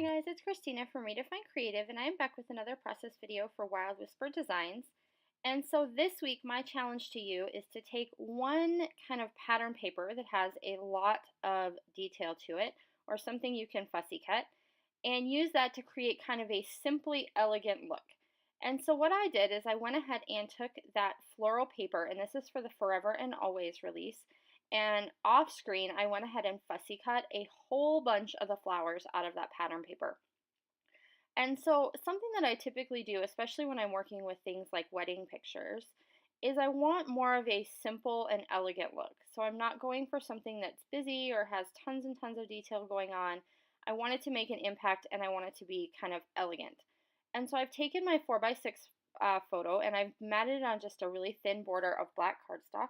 guys, it's Christina from Redefine Creative, and I'm back with another process video for Wild Whisper Designs. And so this week my challenge to you is to take one kind of pattern paper that has a lot of detail to it, or something you can fussy cut, and use that to create kind of a simply elegant look. And so what I did is I went ahead and took that floral paper, and this is for the Forever and Always release, and off screen I went ahead and fussy cut a whole bunch of the flowers out of that pattern paper. And so something that I typically do, especially when I'm working with things like wedding pictures, is I want more of a simple and elegant look. So I'm not going for something that's busy or has tons and tons of detail going on. I want it to make an impact, and I want it to be kind of elegant. And so I've taken my 4x6 photo and I've matted it on just a really thin border of black cardstock.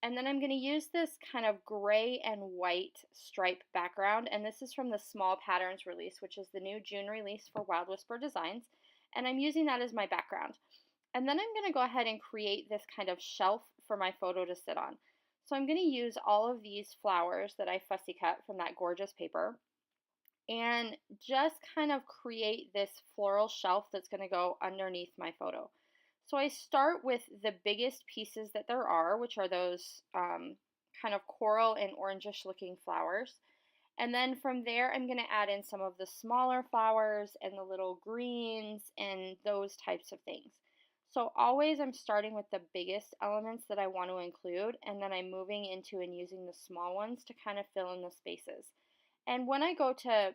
And then I'm going to use this kind of gray and white stripe background, and this is from the Small Patterns release, which is the new June release for Wild Whisper Designs, and I'm using that as my background. And then I'm going to go ahead and create this kind of shelf for my photo to sit on. So I'm going to use all of these flowers that I fussy cut from that gorgeous paper, and just kind of create this floral shelf that's going to go underneath my photo. So I start with the biggest pieces that there are, which are those kind of coral and orangish looking flowers. And then from there, I'm going to add in some of the smaller flowers and the little greens and those types of things. So always I'm starting with the biggest elements that I want to include, and then I'm moving into and using the small ones to kind of fill in the spaces. And when I go to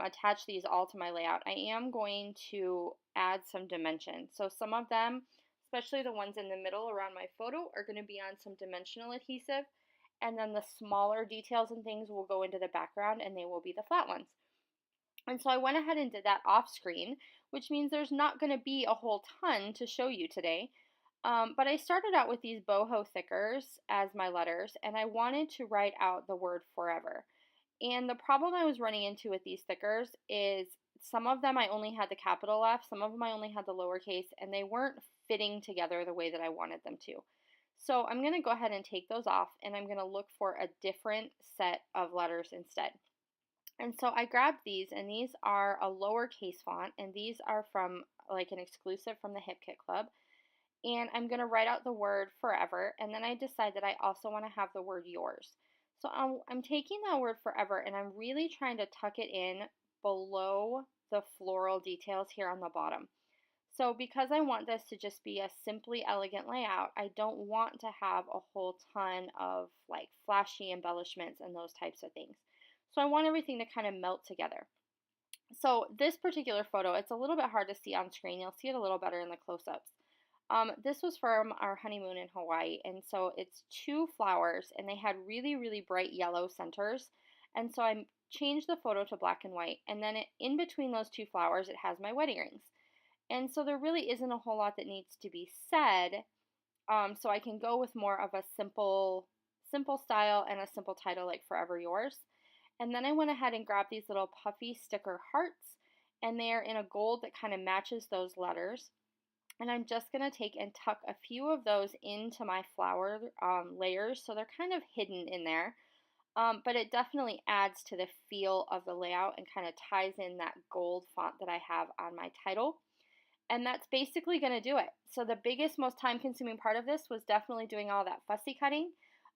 attach these all to my layout, I am going to add some dimension. So some of them, especially the ones in the middle around my photo, are going to be on some dimensional adhesive, and then the smaller details and things will go into the background and they will be the flat ones. And so I went ahead and did that off screen, which means there's not going to be a whole ton to show you today. But I started out with these boho thickers as my letters, and I wanted to write out the word forever. And the problem I was running into with these stickers is some of them I only had the capital F, some of them I only had the lowercase, and they weren't fitting together the way that I wanted them to. So I'm going to go ahead and take those off, and I'm going to look for a different set of letters instead. And so I grabbed these, and these are a lowercase font, and these are from like an exclusive from the Hip Kit Club. And I'm going to write out the word forever, and then I decide that I also want to have the word yours. So I'm taking that word forever, and I'm really trying to tuck it in below the floral details here on the bottom. So because I want this to just be a simply elegant layout, I don't want to have a whole ton of like flashy embellishments and those types of things. So I want everything to kind of melt together. So this particular photo, it's a little bit hard to see on screen. You'll see it a little better in the close-ups. This was from our honeymoon in Hawaii, and so it's two flowers, and they had really, really bright yellow centers, and so I changed the photo to black and white, and then in between those two flowers, it has my wedding rings. And so there really isn't a whole lot that needs to be said, so I can go with more of a simple style and a simple title like Forever Yours. And then I went ahead and grabbed these little puffy sticker hearts, and they are in a gold that kind of matches those letters. And I'm just going to take and tuck a few of those into my flower layers, so they're kind of hidden in there. But it definitely adds to the feel of the layout and kind of ties in that gold font that I have on my title. And that's basically going to do it. So the biggest, most time-consuming part of this was definitely doing all that fussy cutting.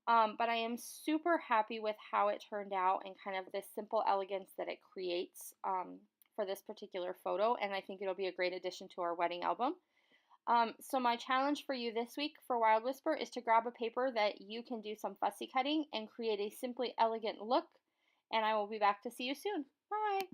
But I am super happy with how it turned out and kind of this simple elegance that it creates for this particular photo. And I think it'll be a great addition to our wedding album. So my challenge for you this week for Wild Whisper is to grab a paper that you can do some fussy cutting and create a simply elegant look. And I will be back to see you soon. Bye!